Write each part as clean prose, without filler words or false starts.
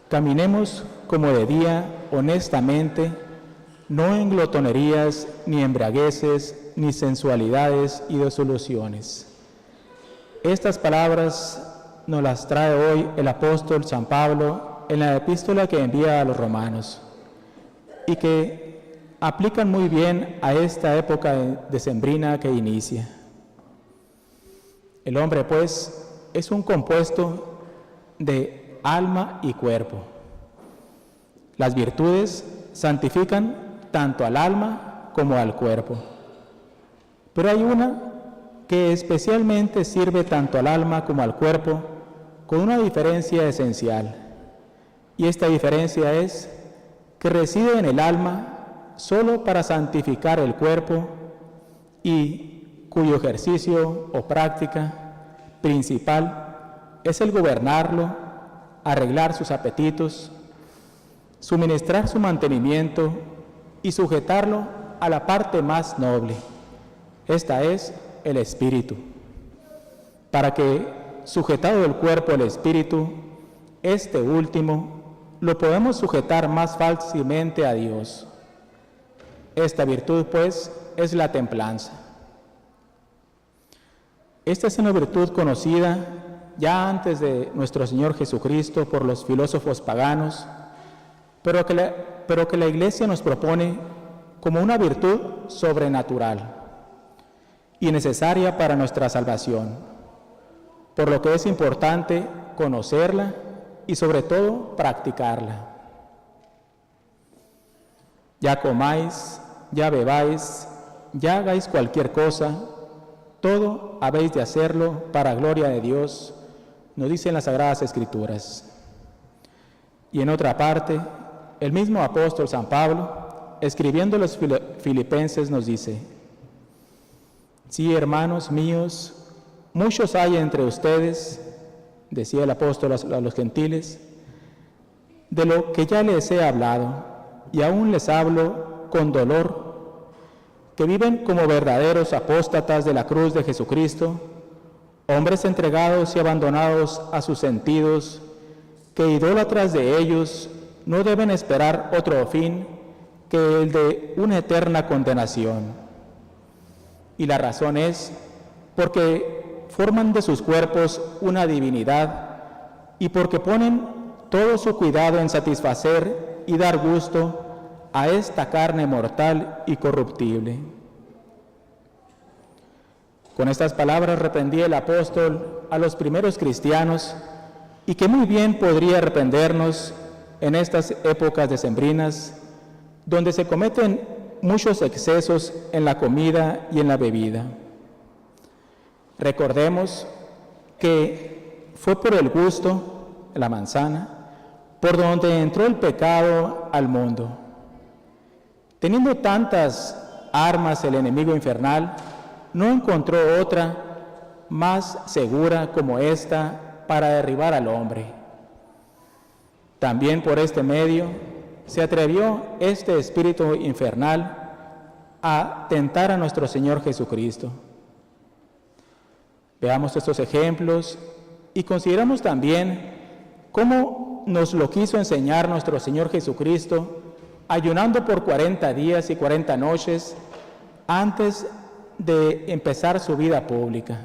Caminemos como de día, honestamente, no en glotonerías, ni embriagueces, ni sensualidades y disoluciones. Estas palabras nos las trae hoy el apóstol San Pablo en la epístola que envía a los romanos y que aplican muy bien a esta época decembrina que inicia. El hombre, pues, es un compuesto de alma y cuerpo. Las virtudes santifican tanto al alma como al cuerpo. Pero hay una que especialmente sirve tanto al alma como al cuerpo con una diferencia esencial. Y esta diferencia es que reside en el alma solo para santificar el cuerpo y cuyo ejercicio o práctica principal es el gobernarlo, arreglar sus apetitos, suministrar su mantenimiento y sujetarlo a la parte más noble. Esta es el espíritu, para que, sujetado el cuerpo al espíritu, este último lo podemos sujetar más fácilmente a Dios. Esta virtud, pues, es la templanza. Esta es una virtud conocida ya antes de nuestro Señor Jesucristo por los filósofos paganos, pero que la Iglesia nos propone como una virtud sobrenatural y necesaria para nuestra salvación, por lo que es importante conocerla y sobre todo practicarla. Ya comáis, ya bebáis, ya hagáis cualquier cosa, todo habéis de hacerlo para gloria de Dios, nos dicen las Sagradas Escrituras. Y en otra parte, el mismo apóstol San Pablo, escribiendo a los filipenses, nos dice: sí, hermanos míos, muchos hay entre ustedes, decía el apóstol a los gentiles, de lo que ya les he hablado, y aún les hablo con dolor, que viven como verdaderos apóstatas de la cruz de Jesucristo, hombres entregados y abandonados a sus sentidos, que idólatras de ellos no deben esperar otro fin que el de una eterna condenación. Y la razón es porque forman de sus cuerpos una divinidad y porque ponen todo su cuidado en satisfacer y dar gusto a esta carne mortal y corruptible. Con estas palabras reprendía el apóstol a los primeros cristianos, y que muy bien podría reprendernos en estas épocas decembrinas, donde se cometen muchos excesos en la comida y en la bebida. Recordemos que fue por el gusto, la manzana, por donde entró el pecado al mundo. Teniendo tantas armas el enemigo infernal, no encontró otra más segura como esta para derribar al hombre. También por este medio se atrevió este espíritu infernal a tentar a nuestro Señor Jesucristo. Veamos estos ejemplos y consideramos también cómo nos lo quiso enseñar nuestro Señor Jesucristo, ayunando por 40 días y 40 noches antes de empezar su vida pública,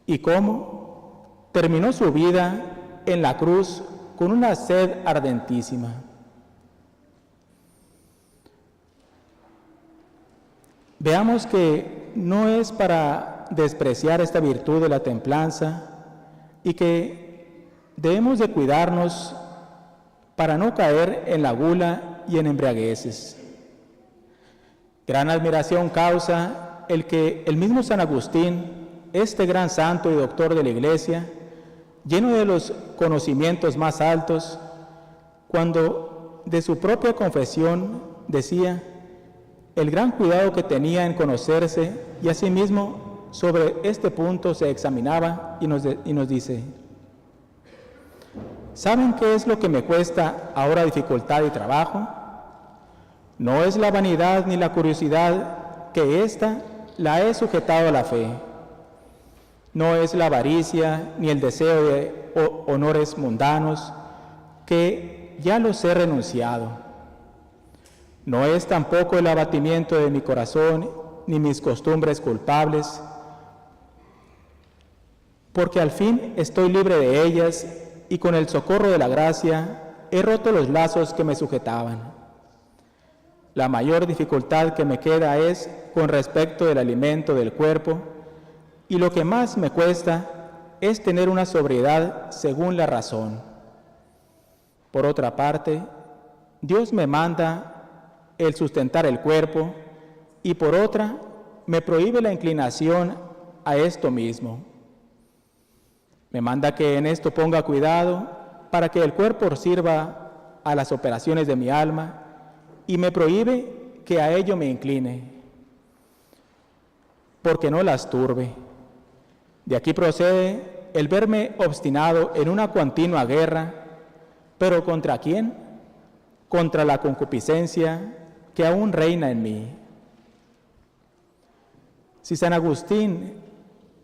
y cómo terminó su vida en la cruz con una sed ardentísima. Veamos que no es para despreciar esta virtud de la templanza y que debemos de cuidarnos para no caer en la gula y en embriagueces. Gran admiración causa el que el mismo San Agustín, este gran santo y doctor de la Iglesia, lleno de los conocimientos más altos, cuando de su propia confesión decía el gran cuidado que tenía en conocerse, y asimismo sobre este punto se examinaba y nos dice: ¿saben qué es lo que me cuesta ahora dificultad y trabajo? No es la vanidad ni la curiosidad, que ésta la he sujetado a la fe. No es la avaricia ni el deseo de honores mundanos, que ya los he renunciado. No es tampoco el abatimiento de mi corazón ni mis costumbres culpables, porque al fin estoy libre de ellas y con el socorro de la gracia he roto los lazos que me sujetaban. La mayor dificultad que me queda es con respecto del alimento del cuerpo, y lo que más me cuesta es tener una sobriedad según la razón. Por otra parte, Dios me manda el sustentar el cuerpo, y por otra, me prohíbe la inclinación a esto mismo. Me manda que en esto ponga cuidado para que el cuerpo sirva a las operaciones de mi alma, y me prohíbe que a ello me incline, porque no las turbe. De aquí procede el verme obstinado en una continua guerra, pero ¿contra quién? Contra la concupiscencia que aún reina en mí. Si San Agustín,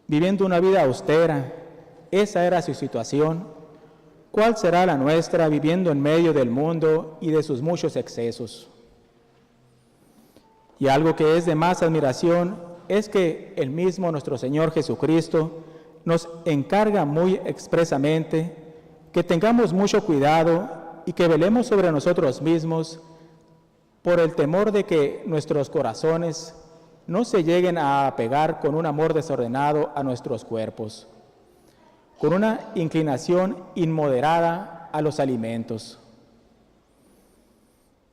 viviendo una vida austera, esa era su situación, ¿cuál será la nuestra viviendo en medio del mundo y de sus muchos excesos? Y algo que es de más admiración es que el mismo nuestro Señor Jesucristo nos encarga muy expresamente que tengamos mucho cuidado y que velemos sobre nosotros mismos por el temor de que nuestros corazones no se lleguen a apegar con un amor desordenado a nuestros cuerpos, con una inclinación inmoderada a los alimentos.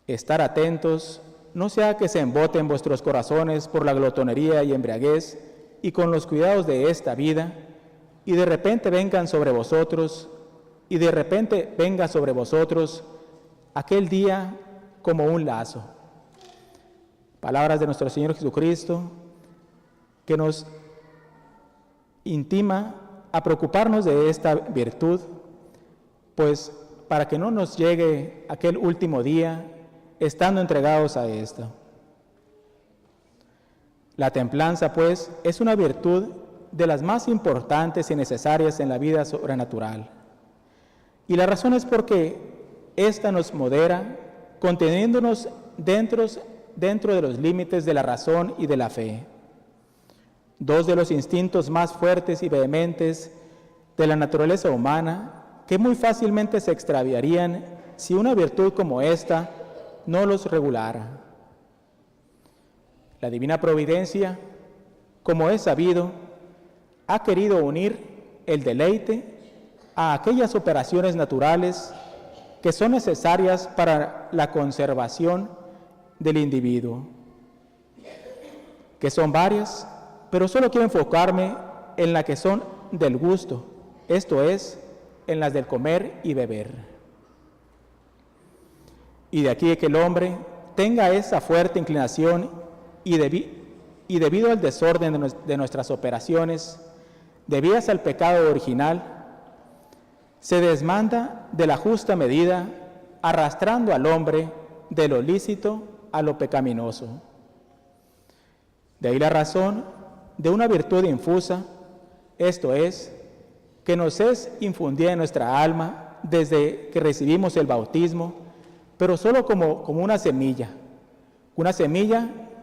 Estar atentos, no sea que se emboten vuestros corazones por la glotonería y embriaguez y con los cuidados de esta vida, y de repente venga sobre vosotros aquel día como un lazo. Palabras de nuestro Señor Jesucristo que nos intima a preocuparnos de esta virtud, pues para que no nos llegue aquel último día estando entregados a esto. La templanza, pues, es una virtud de las más importantes y necesarias en la vida sobrenatural. Y la razón es porque ésta nos modera, conteniéndonos dentro de los límites de la razón y de la fe, dos de los instintos más fuertes y vehementes de la naturaleza humana, que muy fácilmente se extraviarían si una virtud como esta no los regulara. La divina providencia, como es sabido, ha querido unir el deleite a aquellas operaciones naturales que son necesarias para la conservación del individuo, que son varias, pero solo quiero enfocarme en las que son del gusto, esto es, en las del comer y beber. Y de aquí que el hombre tenga esa fuerte inclinación y debido al desorden de nuestras operaciones, debidas al pecado original, se desmanda de la justa medida, arrastrando al hombre de lo lícito a lo pecaminoso. De ahí la razón de una virtud infusa, esto es, que nos es infundida en nuestra alma desde que recibimos el bautismo, pero solo como una semilla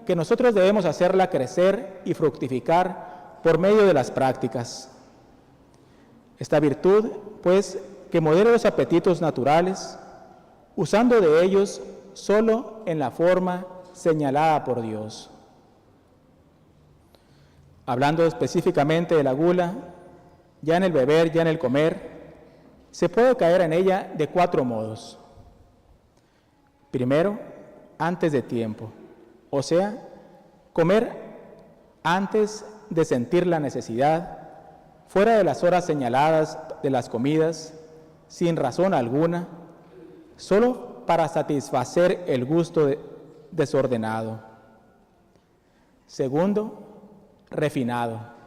que nosotros debemos hacerla crecer y fructificar por medio de las prácticas. Esta virtud, pues, que modera los apetitos naturales, usando de ellos solo en la forma señalada por Dios. Hablando específicamente de la gula, ya en el beber, ya en el comer, se puede caer en ella de 4 modos. Primero, antes de tiempo, o sea, comer antes de sentir la necesidad, fuera de las horas señaladas de las comidas, sin razón alguna, solo para satisfacer el gusto desordenado. Segundo, refinado.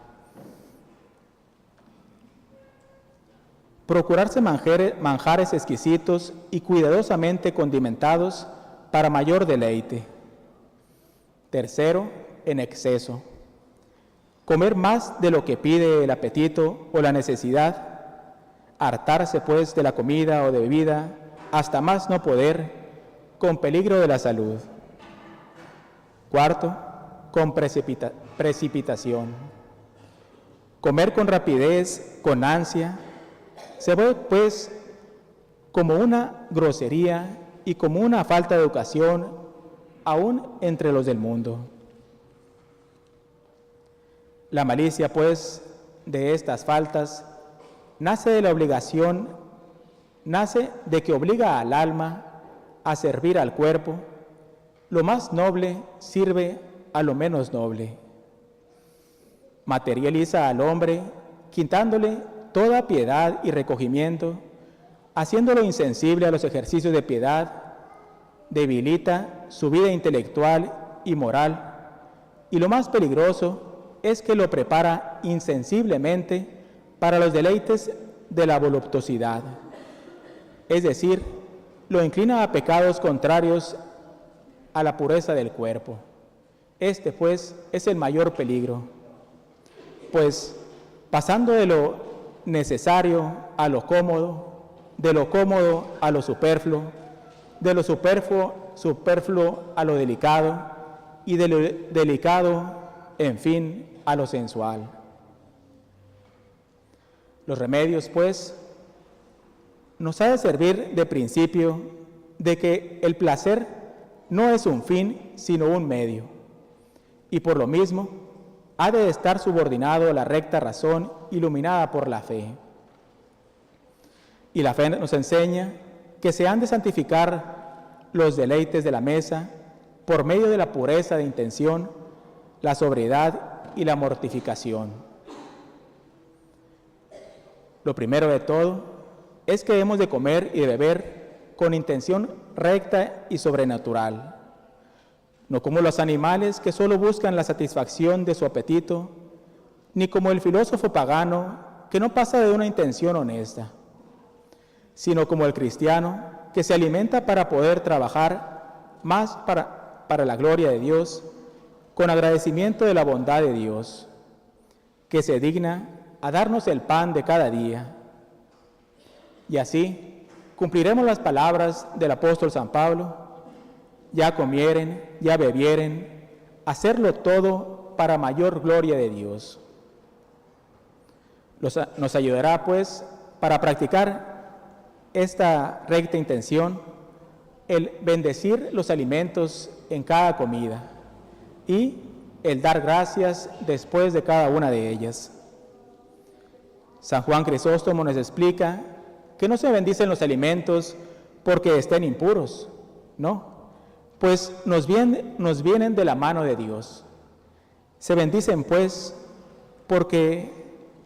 Procurarse manjares exquisitos y cuidadosamente condimentados para mayor deleite. Tercero, en exceso. Comer más de lo que pide el apetito o la necesidad, hartarse pues de la comida o de bebida hasta más no poder, con peligro de la salud. Cuarto, con precipitación. Comer con rapidez, con ansia, se ve pues como una grosería y como una falta de educación aún entre los del mundo. La malicia, pues, de estas faltas nace de la obligación, nace de que obliga al alma a servir al cuerpo. Lo más noble sirve a lo menos noble. Materializa al hombre, quitándole toda piedad y recogimiento, haciéndolo insensible a los ejercicios de piedad, debilita su vida intelectual y moral, y lo más peligroso es que lo prepara insensiblemente para los deleites de la voluptuosidad, es decir, lo inclina a pecados contrarios a la pureza del cuerpo. Este, pues, es el mayor peligro, pues, pasando de lo necesario a lo cómodo, de lo cómodo a lo superfluo, de lo superfluo a lo delicado, y de lo delicado, en fin, a lo sensual. Los remedios, pues, nos ha de servir de principio de que el placer no es un fin, sino un medio, y por lo mismo ha de estar subordinado a la recta razón iluminada por la fe. Y la fe nos enseña que se han de santificar los deleites de la mesa por medio de la pureza de intención, la sobriedad y la mortificación. Lo primero de todo es que hemos de comer y de beber con intención recta y sobrenatural, no como los animales que solo buscan la satisfacción de su apetito, ni como el filósofo pagano que no pasa de una intención honesta, sino como el cristiano que se alimenta para poder trabajar más para la gloria de Dios, con agradecimiento de la bondad de Dios, que se digna a darnos el pan de cada día. Y así cumpliremos las palabras del apóstol San Pablo: ya comieren, ya bebieren, hacerlo todo para mayor gloria de Dios. Nos ayudará, pues, para practicar esta recta intención, el bendecir los alimentos en cada comida y el dar gracias después de cada una de ellas. San Juan Crisóstomo nos explica que no se bendicen los alimentos porque estén impuros, no, pues nos vienen de la mano de Dios. Se bendicen, pues, porque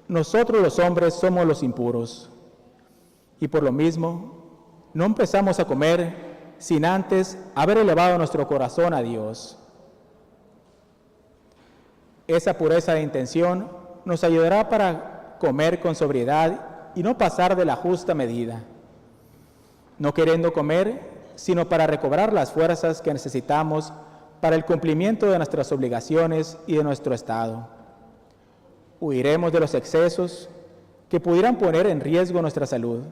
nosotros los hombres somos los impuros, y por lo mismo no empezamos a comer sin antes haber elevado nuestro corazón a Dios. Esa pureza de intención nos ayudará para comer con sobriedad y no pasar de la justa medida, no queriendo comer, sino para recobrar las fuerzas que necesitamos para el cumplimiento de nuestras obligaciones y de nuestro estado. Huiremos de los excesos que pudieran poner en riesgo nuestra salud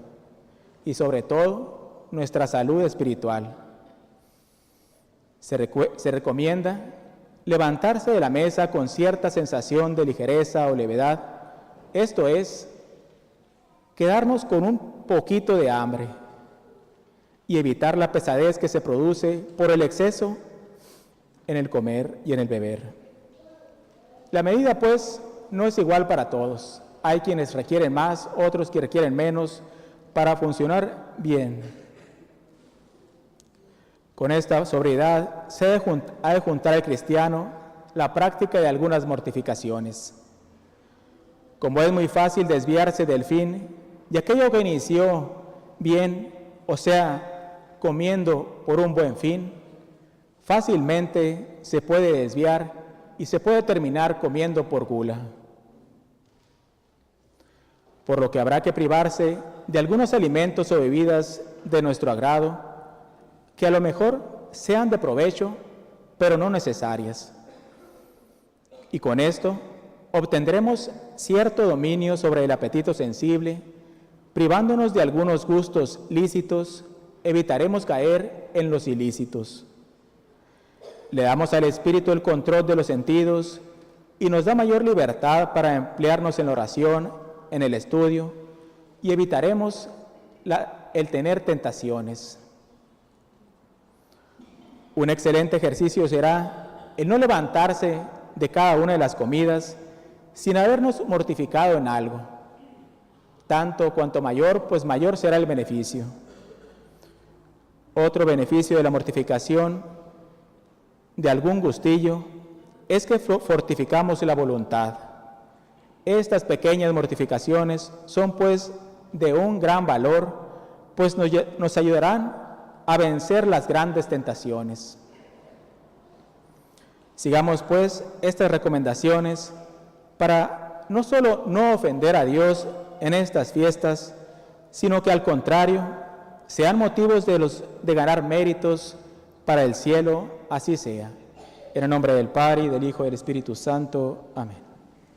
y sobre todo nuestra salud espiritual. Se recomienda levantarse de la mesa con cierta sensación de ligereza o levedad, esto es, quedarnos con un poquito de hambre y evitar la pesadez que se produce por el exceso en el comer y en el beber. La medida, pues, no es igual para todos. Hay quienes requieren más, otros que requieren menos para funcionar bien. Con esta sobriedad ha de juntar al cristiano la práctica de algunas mortificaciones. Como es muy fácil desviarse del fin, y aquello que inició bien, o sea, comiendo por un buen fin, fácilmente se puede desviar y se puede terminar comiendo por gula. Por lo que habrá que privarse de algunos alimentos o bebidas de nuestro agrado, que a lo mejor sean de provecho, pero no necesarias. Y con esto obtendremos cierto dominio sobre el apetito sensible, privándonos de algunos gustos lícitos, evitaremos caer en los ilícitos. Le damos al Espíritu el control de los sentidos y nos da mayor libertad para emplearnos en la oración, en el estudio, y evitaremos el tener tentaciones. Un excelente ejercicio será el no levantarse de cada una de las comidas sin habernos mortificado en algo. Tanto cuanto mayor, pues mayor será el beneficio. Otro beneficio de la mortificación de algún gustillo es que fortificamos la voluntad. Estas pequeñas mortificaciones son pues de un gran valor, pues nos ayudarán a vencer las grandes tentaciones. Sigamos pues estas recomendaciones para no solo no ofender a Dios en estas fiestas, sino que al contrario, sean motivos de ganar méritos para el cielo, así sea. En el nombre del Padre, y del Hijo y del Espíritu Santo. Amén.